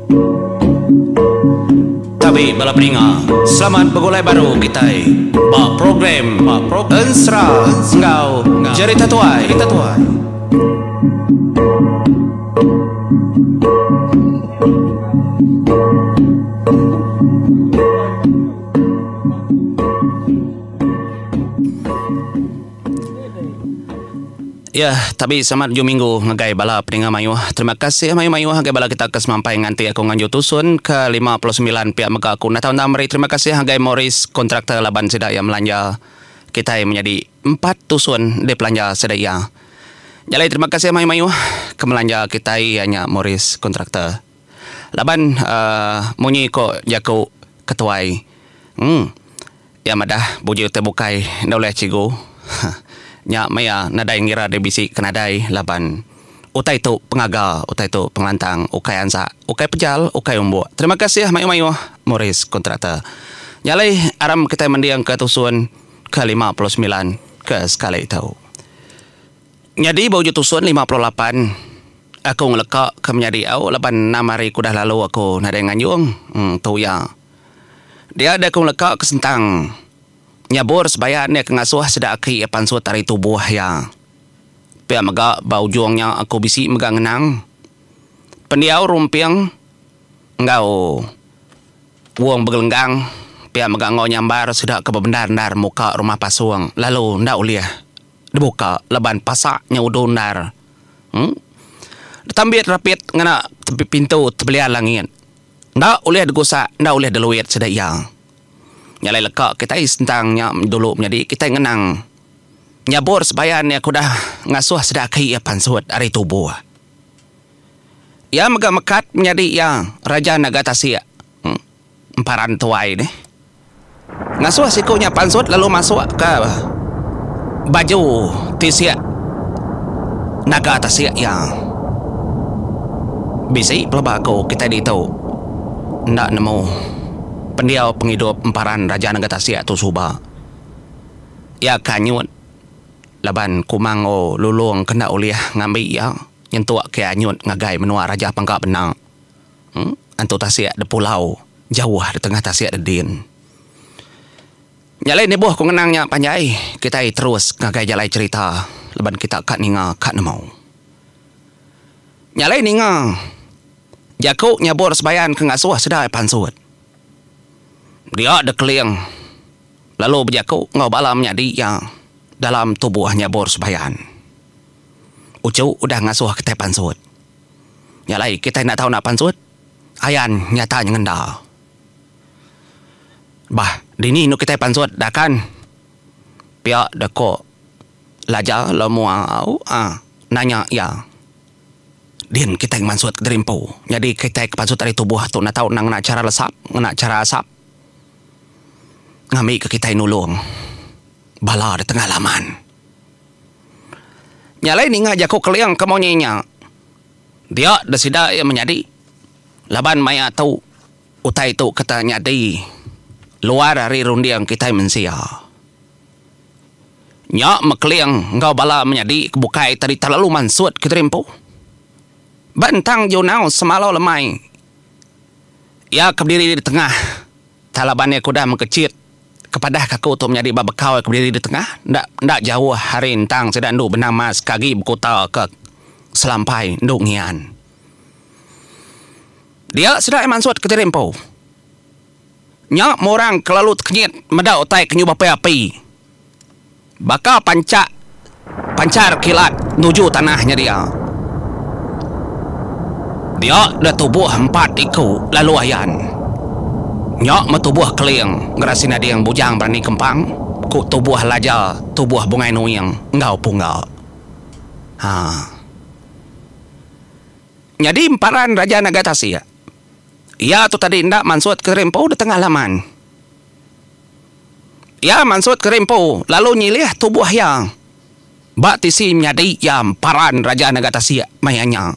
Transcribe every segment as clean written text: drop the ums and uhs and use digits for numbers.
Tapi bala peninga, selamat begulai baru kita ba program Ensra Ngau Cerita Tuai. Ya, tapi selamat hujung minggu ngagai bala peninga mayuh. Terima kasih mayuh ngagai bala kita kesemampai nganti aku nganju tusun ke 59 pihak mega aku. Nah tahun namri terima kasih ngagai Morris kontraktor laban sedaya melanja kita menjadi 4 tusun di pelanja sedaya. Jadi terima kasih mayuh kemelanja kita hanya Morris kontraktor. Laban munyi ko jaku ketuai. Ya madah buju terbukai oleh cigu. Nya maya nadai ngira de bisi kenadai laban utai tu pengaga, utai tu penglantang, ukai ansa, ukai pejal, ukai umbu. Terima kasih mayu Morris kontraktor. Nyalai aram kita mendiang ke tusun ke 59 ke sekali tahu. Jadi bau tusun 58 aku ngelekak ke menjadi au laban 6 hari kudah lalu aku nadai nganjung. Tu ya. Dia ada aku ngelekak ke sentang nyabur sebayar ni kengasuh sedak aki pansut dari tubuh ya. Pia mega bau juangnya aku bisi mega ngenang. Pendiau rumpiang engau wong begelenggang. Pia mega ngau nyambar sedak ke bebendar muka rumah pasuang. Lalu ndak uliah dibuka leban pasak nyaudo ndar. Tambit rapit ngena tepi pintu tebelia langit. Ndak uliah degusa, ndak uliah deluit sedak ya. Nyalai lekak kita tentangnya dulu menjadi kita ngenang nyabur sebayan ya kudah ngasuh sedaki ya pansut dari tubuh. Ya mega mekat menjadi ya raja Nagatasia. Emparan tuai ni. Ngasuh sikunya pansut lalu masuk ke baju tisia Nagatasia ya. Bisi pelabako kita ditahu ndak nemu pendiau penghidup emparan Raja Nagatasia tu suba. Ya kanyut laban kumango lulung kena uliah ngambil ya nyentuak ke anyut ngagai menua Raja Pangka Benang. Antu Tasia de pulau jauh di tengah Tasia de din. Nyalai ni buah ku ngenangnya panjai kita terus ngagai jalai cerita laban kita kat ninga kat nemau. Nyalai ninga jaku nyabur sebayan ke ngasuh sedai pansut. Dia ada keliang. Lalu berjaku ngau balamnya dia dalam tubuhnya bor sebayan. Ucu udah ngasuh kita pansut. Nyalai kita nak tahu nak pansut. Ayan nyata ngenda. Bah, dini nu kita pansut dah kan. Pihak dako laja lemua nanya ya. Din kita yang mansut ke derimpu. Jadi kita pansut dari tubuh tu nak tahu nang nak cara lesap, nak cara asap. Ngami ke kita nulung bala di tengah laman. Nyalai ni ngajak ko keliang kemonyinya. Dia dah sida yang menjadi laban maya tahu utai tu kata nyadi luar dari rundiang kita mensia. Nyak mekeliang ngau bala menjadi kebukai tadi terlalu mansut ke terimpu. Bantang jonau semalau lemai. Ya berdiri di tengah. Talabannya kuda mengkecit kepada kaku untuk menjadi babakau berdiri di tengah. Ndak jauh hari intang sedang duk benang mas kagi berkota ke selampai nduk ngian. Dia sedang mansut ke terimpo. Nyak morang kelalu kenyit medak utai kenyu api. Bakal pancar kilat nuju tanahnya dia. Dia dah tubuh 4 iku lalu ayan. Nyok metubuh keliang ngerasina dia yang bujang berani kempang ku tubuh laja tubuh bungai nuyang ngau punggal. Jadi emparan Raja Nagatasia. Ya tu tadi ndak mansut ke rempo di tengah laman. Ya mansut ke rempo lalu nyilih tubuh yang bak tisi nyadi yang emparan Raja Nagatasia mayanya.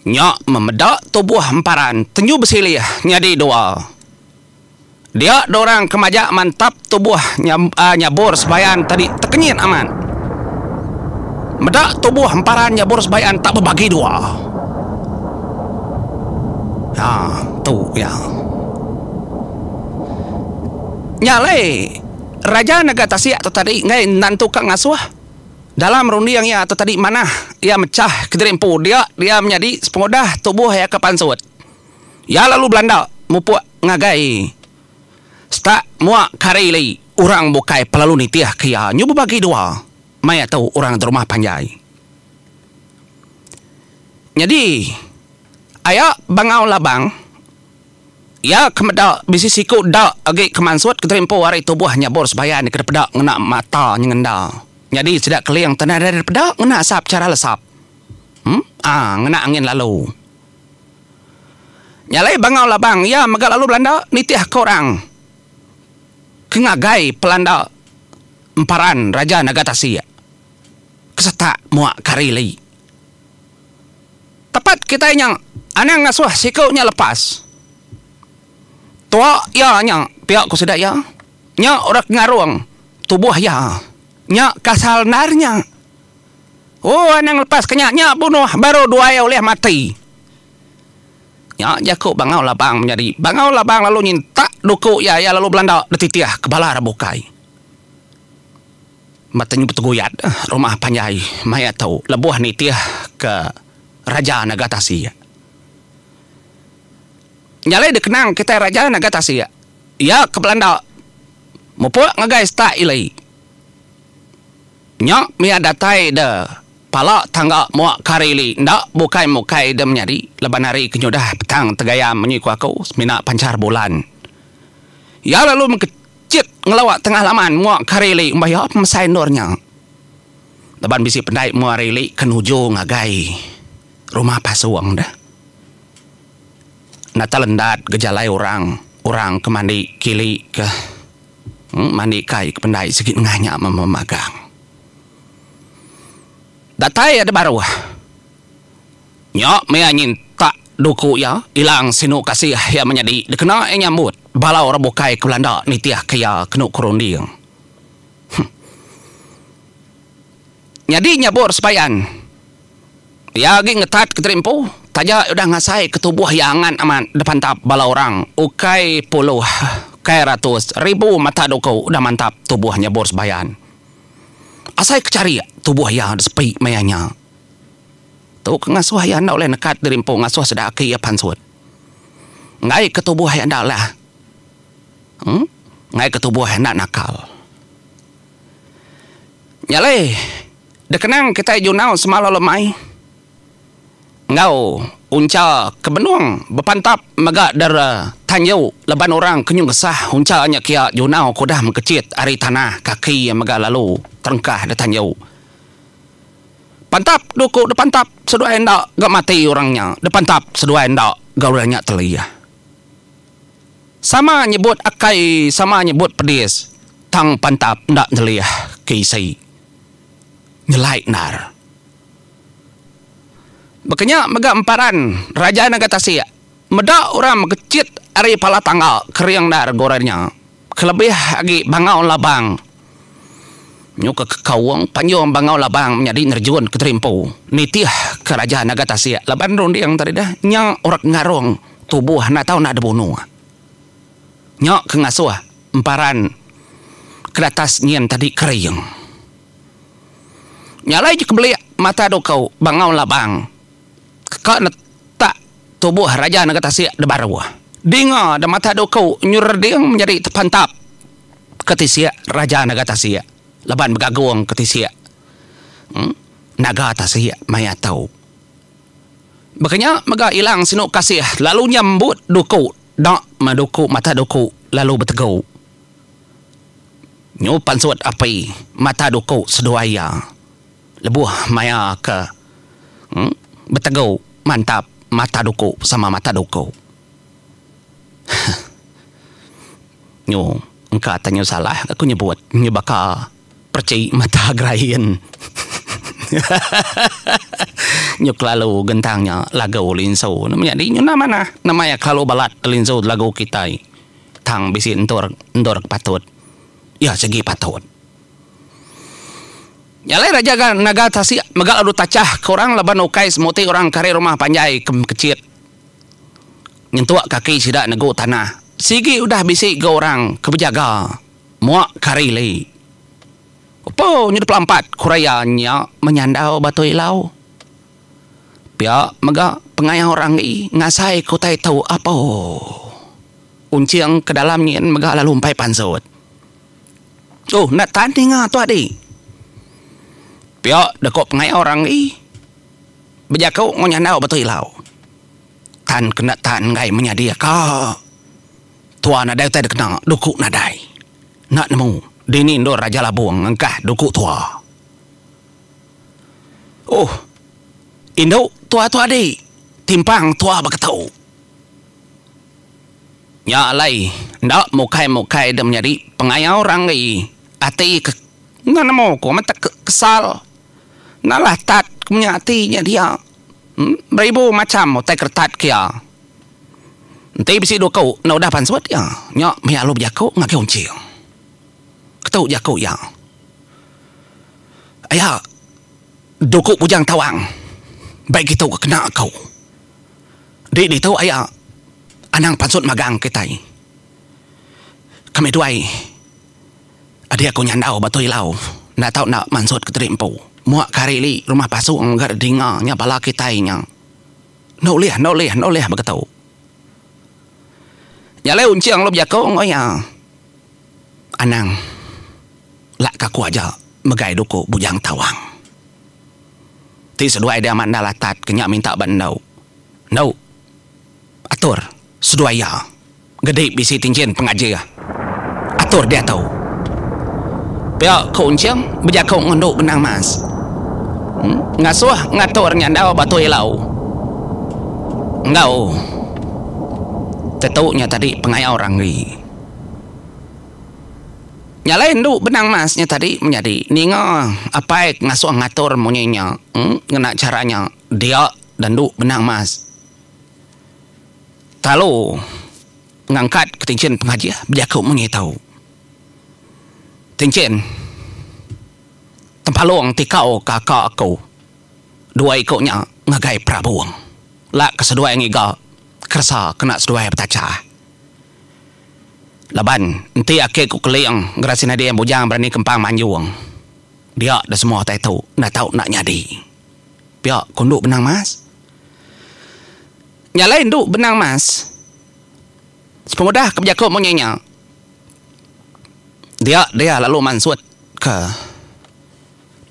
Nyak memedak tubuh emparan tenyu bersilih nyadi doa. Dia dorang kemajak mantap tubuh nyabur sebayan tadi terkenyit aman. Medak tubuh emparan nyabur sebayan tak berbagi dua. tu ya. Nyalai Raja Naga Tasik tu tadi ngai nantu kang ngasuh dalam rundiang ya tu tadi mana ia mecah kederimpu dia menjadi sepengodah tubuh ya kepansut. Ya lalu Belanda mupuk ngagai stak muak karili orang bukai pelalu nitiah kia nyoba bagi dua maya tahu orang di rumah panjai. Jadi ayah bangau labang ya kemedak bisi siku dak agi kemansut kederimpu hari tubuhnya bor sebayan ke pedak ngena mata nyengenda. Jadi sedak keliang tanah dari pedak ngena asap cara lesap. Ngena angin lalu. Nyalai bangau labang ya magal lalu Belanda nitiah korang. Kengagai pelanda emparan Raja Naga Tasik. Kesetak muak karili. Tepat kita yang anang ngasuh sikunya lepas. Tua ya nya pihak ku sedak ya. Nya orang ngarung tubuh ya. Nya kasal narnya. Oh anang lepas kenya nya bunuh baru dua ya oleh mati. Nya jaku bangau labang menjadi bangau labang lalu nyinta duku ya lalu Belanda detitiah kebala rabukai. Matanya betuguyat rumah panjai maya tahu lebuh nitiah ke Raja Naga Tasik. Nyalai dikenang kita Raja Naga Tasik. Ya ke Belanda mupuk ngagai sta ilai. Nya mia datai de pala tangga muak karili ndak bukai mukai de menjadi leban hari kenyodah petang tegayam menyiku aku semina pancar bulan. Ya lalu mengkecit ngelawak tengah laman muak karili mbaya mesai nurnya. Leban bisi pendai muak rili kenuju ngagai rumah pasuang dah. Nata lendat gejalai orang kemandi kili ke mandi kai ke pendai segit ngahnya memagang. Datai ada baru. Nyok meanyin tak duku ya hilang sinu kasih ya menjadi dikena nyambut balau rabukai ke Belanda nitiah kaya kenu kurunding. Nyadi nyabur sepayan. Ya gi ngetat keterimpu taja udah ngasai ketubuh yangan aman depan tap balau orang ukai puluh kai ratus ribu mata duku udah mantap tubuhnya bor sebayan. Asai kecari tubuh yang sepi mayanya. Tu ngasuh yang nak oleh nekat derimpu ngasuh sedaki ya pansut. Ngai ketubuh yang dak lah. Ngai ketubuh yang nak nakal. Nyalai dekenang kita junau semalam lemai. Ngau unca kebenuang berpantap megak dara tanjau leban orang kenyung kesah unca nya kia junau kodah mengkecit ari tanah kaki yang megak lalu terengkah de tanjau. Pantap duku de pantap sedua endak gak mati orangnya. De pantap sedua endak gaulanya telia. Sama nyebut akai sama nyebut pedis. Tang pantap ndak telia kisai. Nyelai nar. Bekenya megak emparan Raja Naga Tasik. Meda orang mengkecit ari pala tanggal keriang dar gorengnya. Kelebih lagi bangau labang. Nyuka kekawang panjang bangau labang menjadi nerjun keterimpu. Nitiah ke Raja Naga Tasik. Laban rondi yang tadi dah. Nyak orang ngarung tubuh nak tahu nak ada bunuh. Nyak ke ngasuh emparan ke atas nyen tadi keriang. Nyalai je kebeli mata dokau bangau labang. Kak tak tubuh Raja Naga Tasik de baru. Dinga de mata dokau nyurding menjadi terpantap ketisia Raja Naga Tasik. Leban bergagung ketisia. Naga Tasik maya tahu. Makanya mega hilang sinuk kasih lalu nyambut duku dak maduku mata duku lalu bertegau. Nyu pansut api mata duku seduaya. Lebuh maya ke bertegau mantap mata duku sama mata duku. Nyu engkau tanya salah aku nyebut nyebaka percaya mata grain. Nyuk lalu gentangnya lagu linso namanya di nyuna mana namanya kalau balat linso lagu kita tang bisi endor patut ya segi patut. Nyalai Raja Naga Tasik megal adu tacah ke orang laban ukai semuti orang kare rumah panjai kecit. nyentuak kaki sidak nego tanah. Sigi udah bisik ke orang keberjaga. Muak karili. Apa nyu 24 kurayanya menyandau batu ilau. Pihak mega pengayang orang i ngasai ko tai tahu apa. Unciang ke dalam nyen mega lalu umpai pansut. Oh, nak tanding tu adik. Pihak dekok pengayang orang i berjakau menyandau batu ilau. Tan kena tan ngai menyadia ka. Tua nadai tak kena dukuk nadai. Nak nemu dini ndo Raja Labuang engkah dukuk tua. Oh, Indo tua-tua di timpang tua bakatau. Ya lai, ndak mukai-mukai dah menjadi pengayau orang ni. Ati ke ngana mau ko mata kesal. Nalah tat punya hatinya dia. Beribu macam tai kertat kia. Nanti bisi do kau na udah pansut ya. Nya mia lo jakau ngake uncing. Ketau jakau ya. Ayah dukuk bujang tawang. Baik kita kena kau. Di tahu ayah anang pansut magang kita. Kami duai. Adik aku nyandau batu ilau. Nak tahu nak mansut ke terimpu. Muak karili rumah pasu anggar dinganya bala kita nya. No leh begitu. Nyale unciang lo jakau ngoya. Anang lak kaku aja megai duku bujang tawang. Ti seduai dia mandala tat kenya minta bandau. No. Atur seduai ya. Gede bisi tincin pengaji ya. Atur dia tahu. Pihak kuncang berjakau ngondok benang mas. Ngasuh ngatur nyandau batu ilau. Engkau. Tetuknya tadi pengayau orang ni. Nyalain du benang masnya tadi menjadi ningo apa ngasuh ngatur monyenya ngena caranya dia dan du benang mas talu ngangkat ke tincin pengaji berjakau monye tahu tincin tempalong tikau kakak aku dua ikutnya ngagai prabuang lak kesedua yang iga kersa kena sedua bertacah. Laban, nanti aku keliang gerasin dia yang bujang berani kempang manjuang. Dia dah semua tahu, nak nyadi. Pihak kunduk benang mas. Nyalain duk benang mas. Sepemudah keberjakut monyenya. Dia lalu mansut ke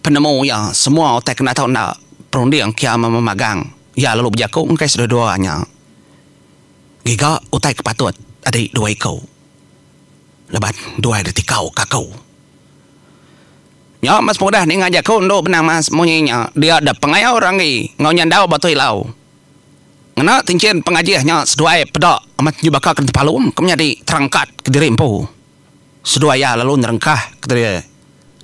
penemu ya semua tak kena tahu nak perunding kia memagang. Ya lalu berjakut engkai sedua-duanya. Giga utai kepatut adik dua ikau. Lebat dua ada tikau kakau. Ya mas mudah ni ngajak kau ndo benang mas monyenya. Dia ada pengayau orang ni ngau nyandau batu ilau. Ngena tincin pengajiahnya seduai pedak amat nyubaka ke palum kemunya di terangkat ke diri empu. Seduaya lalu nerengkah ke diri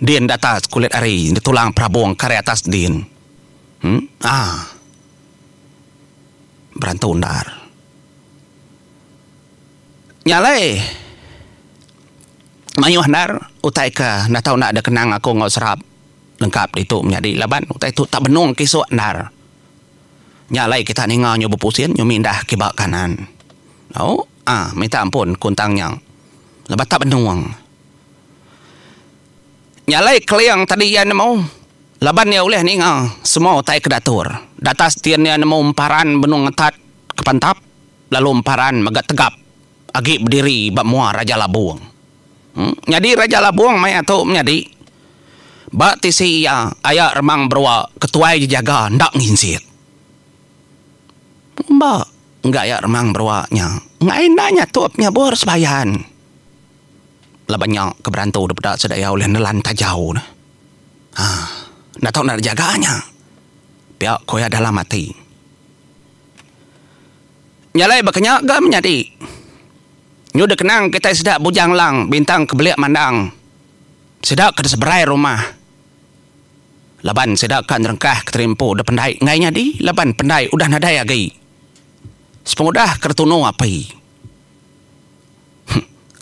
din datas kulit ari di tulang prabuang kare atas din. Berantu undar. Nyalai Mayu handar utai ke nak tahu nak ada kenang aku ngau serap lengkap itu menjadi laban utai itu tak benung kisuk handar. Nyalai kita ni ngau nyoba pusin nyoba mindah ke bak kanan. Oh, minta ampun kuntangnya. Lepas tak benung. Nyalai keliang tadi ya nemu. Laban ya oleh ni ngau semua utai ke datur. Datas tian ya nemu emparan benung ngetat ke pantap lalu emparan megat tegap. Agi berdiri bak mua Raja Labuang. Jadi Raja Labuang maya tu menjadi bak tisi ya ayak remang berwa ketuai jaga ndak nginsit. Mbak enggak ayak remang berwanya. Ngainanya tuapnya bor sebayan. Labannya keberantu dapat sedaya oleh nelan tajau. Ndak tahu nak jaganya. Pihak koya dalam mati. Nyalai bakanya gak menjadi. Nyu dah kenang kita sedak bujang lang bintang kebeliak mandang. Sedak ke seberai rumah. Laban sedak kan rengkah keterimpu dah pendai ngainya di laban pendai udah nadai lagi. Sepemudah kertunu api.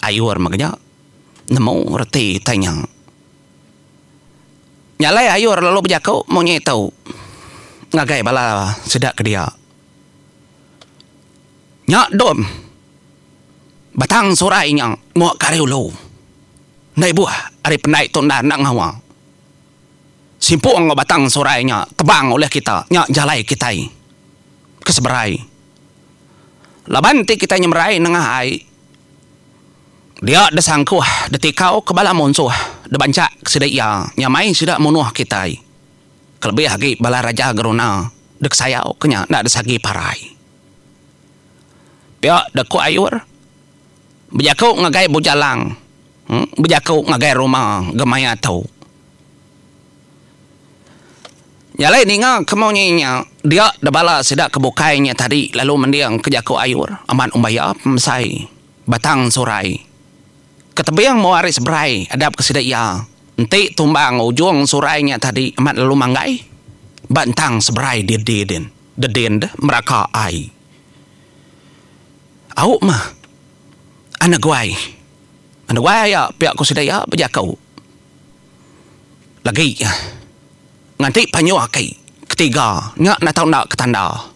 Ayur makanya nemu reti tanya. Nyalai ayur lalu berjakau mau tahu. Ngagai bala sedak ke dia. Nya dom. Batang sorai nya muak kareu lo. Nai buah ari penai tonda nak ngawa. Simpung ngo batang sorai nya tebang oleh kita nya jalai kitai. Keseberai. Laban ti kita nyemerai nengah ai. Dia desangku detikau kebala monsuh de bancak sedaya nyamai sida munuh kitai. Kelebih lagi bala raja geruna dek sayau kenya nak desagi parai. Pia deku ayur. Bejakau ngagai bujalang. Bejakau ngagai rumah gemaya tau. Nyalai ninga kemaunya dia debala sedak kebukainya tadi lalu mendiang ke jakau ayur aman umbaya pemsai batang sorai. Ketebiang mewaris berai adab kesedaya. Enti tumbang ujung surainya tadi amat lalu manggai. Bantang seberai deden meraka ai. Au mah. Anak guai ya pihak kesedaya bejakau. Lagi nganti panyuah kai ketiga nya na tahu nak ketanda.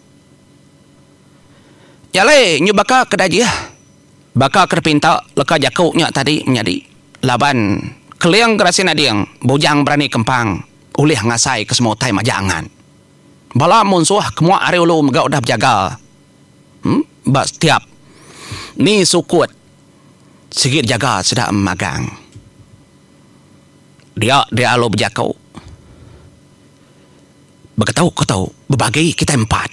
Yale nyu baka kedaji baka kerpinta leka jakau nya tadi menjadi laban keliang gerasin adiang bujang berani kempang ulih ngasai ke semua tai majangan. Bala monsuah kemua are ulu megak udah berjaga. Ba setiap ni sukut sigit jaga sedak magang. Dia alo berjakau. Berketau kau berbagi kita empat.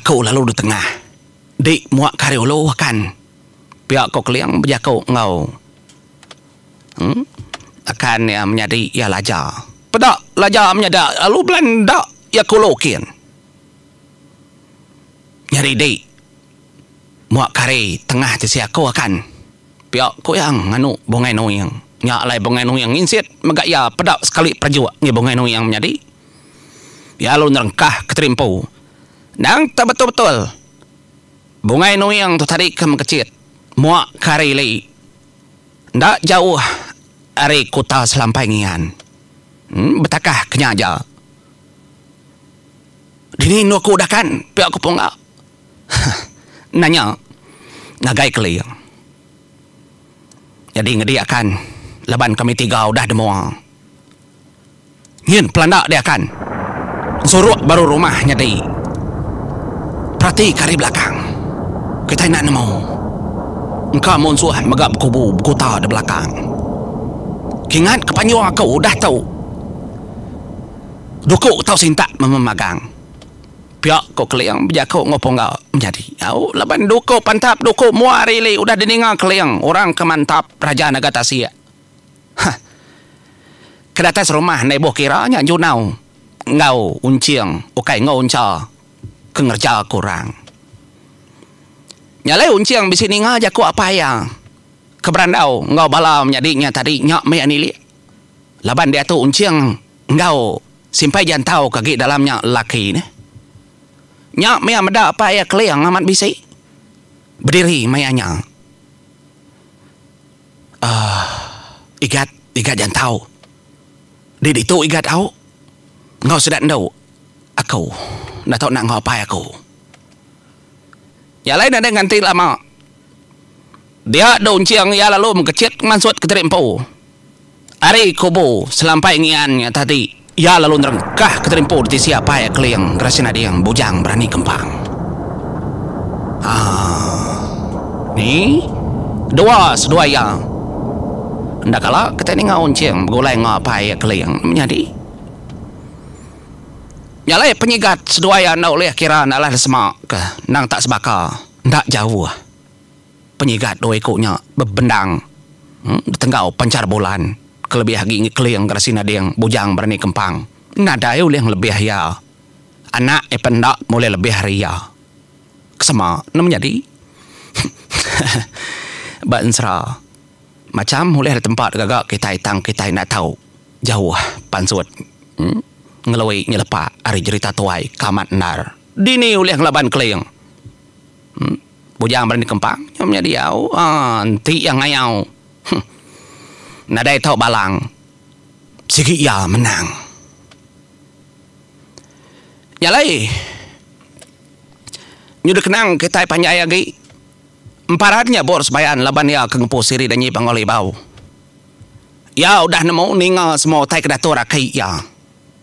Aku lalu di tengah. Di muak kareu lo kan. Pihak kau keliang berjakau ngau. Akan ya menjadi ya laja. Pedak laja menjadi lalu belanda ya kolokin. Nyari di muak kare tengah tisi aku akan. Pihak kau yang nganu bongai noyang. Nyak lai bongai noyang insit megak ya pedak sekali perjuak ni bongai noyang menjadi. Ya lu nerengkah keterimpu. Nang tak betul-betul. Bungai noyang tu tarik ke mengkecit. Muak kari li. Ndak jauh ari kota selampai ngian. Betakah kenyaja. Dini nu aku udah kan. Pihak aku punggak. Nanya. Nagai keliang. Jadi ngediakan. Laban kami tiga udah demua. Ngin pelandak dia kan. Suruh baru rumahnya di. Perhati kari belakang. Kita nak nemu. Engkau monsuh megap kubu kota di belakang. Kingat kepanyu aku dah tahu. Dukuk tahu sintak memagang. Pihak kau keliang berjakau ngopong kau menjadi. Au laban dukuk pantap dukuk muari li udah diningal keliang orang kemantap raja Nagatasia. Kedatas rumah nebo kiranya junau. Ngau unciang ukai ngau unca kengerja kurang. Nyalai unciang bisi ninga jaku apa ya keberandau ngau bala menjadinya tadi nyak me anili. Laban dia tu unciang ngau simpai jantau kaki dalamnya laki ni. Nyak me meda apa ya keliang amat bisi. Berdiri mayanya. Igat jantau. Di itu igat au. Ngau sedap ndau. Aku nak tahu nak ngau apa aku. Ya lain ada nganti lama. Dia daun ciang ya lalu mengkecit mansut ke terimpu. Ari kubu selampai ngiannya tadi. Ya lalu nerengkah ke terimpu di siapa ya keliang gerasin ada yang bujang berani kempang. Ni dua ya. Ndak kalah kita ni ngau ciang begulai ngau apa ya keliang menjadi. Nyalai penyigat seduaya nak oleh kira nak lah semak ke nang tak sebaka ndak jauh penyigat doi koknya bebendang tenggau pancar bulan kelebih lagi ngekeliang gerasin ada yang bujang berani kempang nada eu yang lebih ya anak pendak mulai lebih ria kesema nam menjadi bansra macam mulai ada tempat gagak kita nak tahu jauh pansut ngelawai nyelepak ari cerita tuai kamat nar dini oleh ngelaban keliang bujang berani kempang nyamnya dia nanti yang ngayau nadai tau balang sigi ya menang nyalai Nyo kenang kita panjay lagi. Emparannya bor sebayan laban ya kengpo siri dan nyi pangoli bau. Ya udah nemu ningal semua tai kedatur akai ya.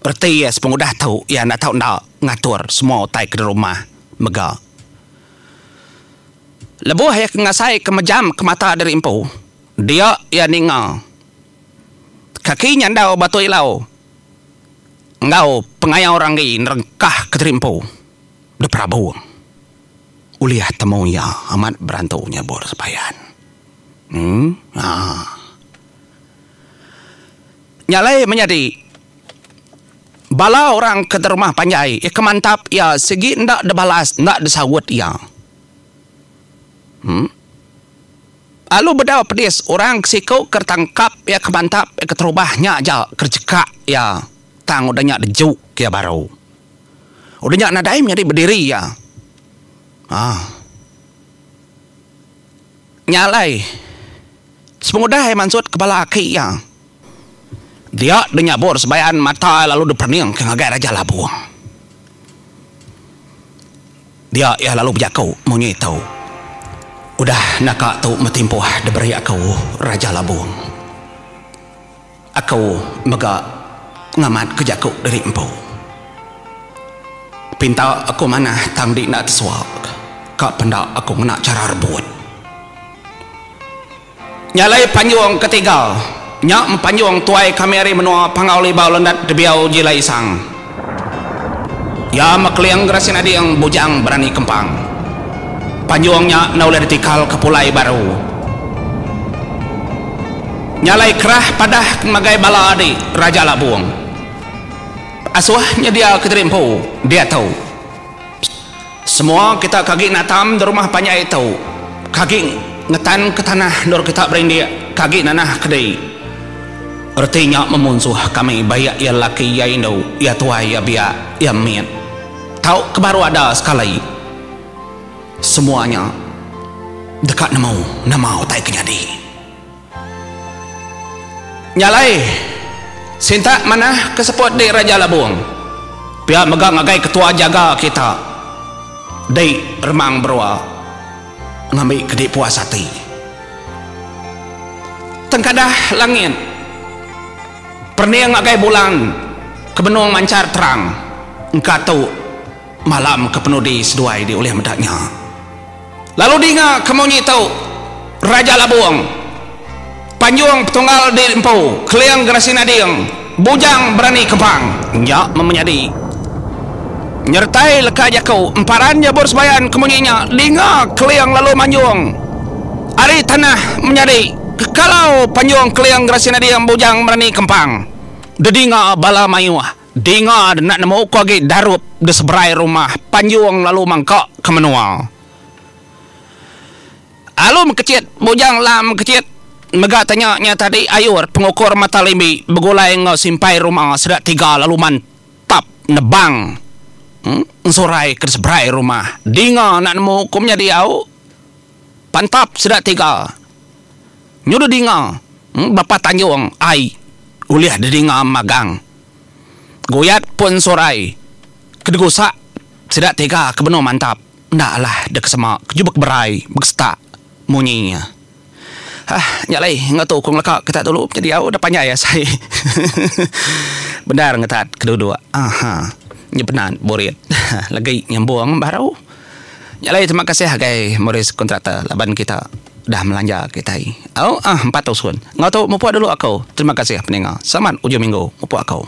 Berarti ya sepung udah tahu ya nak tahu nak ngatur semua tai ke rumah mega. Lebuh ya ngasai kemejam ke mata dari empu. Dia ya ningal. Kaki nyandau batu ilau. Engkau pengayau orang gini nerengkah ke terimpu. De Prabu. Uliah temu ya amat berantunya bor sepayan. Nyalai menjadi bala orang ke rumah panjai ya kemantap ya segi ndak de balas ndak de sawut ya. Alu bedau pedis orang sikau kertangkap ya kemantap ya keterubahnya aja kerjeka ya tang udahnya dejuk ya baru. Udahnya nadaim jadi berdiri ya. Nyalai semudah mansut kepala aki ya. Dia denyabur sebayan mata lalu deperniang ke ngagai Raja Labuang. Dia ya lalu berjakau monyi tahu. Udah nakak tu metimpuh diberi aku Raja Labuang. Aku mega ngamat kejakau dari empu. Pinta aku mana tang di nak tersuak. Kak pendak aku nak cara rebut. Nyalai panjuang ketiga. Nyak panjuang tuai kameri menua pangauli bau lendat debiau jilai sang. Ya makliang gerasin adi yang bujang berani kempang. Panjuangnya naulai ditikal ke pulai baru. Nyalai kerah padah magai bala adi Raja Labuang. Asuahnya dia keterimpu. Dia tahu. Semua kita kaki natam di rumah panjai tahu. Kaki ngetan ke tanah dor kita berindia. Kaki nanah kedai. Artinya memunsuh kami bayak ya laki ya indo ya tua ya biak ya mian. Tahu kebaru ada sekali. Semuanya dekat nama tai kenyadi. Nyalai sinta mana keseput di Raja Labuang. Pihak megang agai ketua jaga kita. Dai remang berwa ngambil kedik puasati. Tengkadah langit perniang agai bulan kebenuang mancar terang. Engkau tahu malam kepenuh di seduai di oleh medaknya. Lalu dinga kemunyi tahu Raja Labuang panjuang petunggal di empu keliang gerasin adiang bujang berani kepang nyak memenyadi nyertai leka jakau emparannya bor sebayan kemunyinya dinga keliang lalu manjuang ari tanah menyadi kalau panjuang keliang gerasin adiang bujang berani kempang dedinga bala mayuah dinga nak nemu kage darup de seberai rumah panjuang lalu mangkak ke menua. Alum kecit bujang lam kecit mega tanya tadi ayur pengukur mata limbi begulai ngau simpai rumah sedak tiga lalu mantap nebang sorai ke seberai rumah dinga nak nemu hukumnya diau pantap sedak tiga nyuruh dinga bapak tanjung ai uliah dinga magang goyat pun sorai kedegusak sedak tiga kebenuh mantap ndak lah dek semak kejubak berai bekstak munyinya. Nyalai ngatu kong leka kita dulu jadi au udah panjang ya saya. Benar ngetat kedua-dua. Nyepenan borit. Lagi nyambung baru. Nyalai terima kasih hagai Morris kontraktor laban kita dah melanja kita. 4 tahun. Ngatu mupu dulu aku. Terima kasih pendengar. Selamat ujung minggu mupu aku.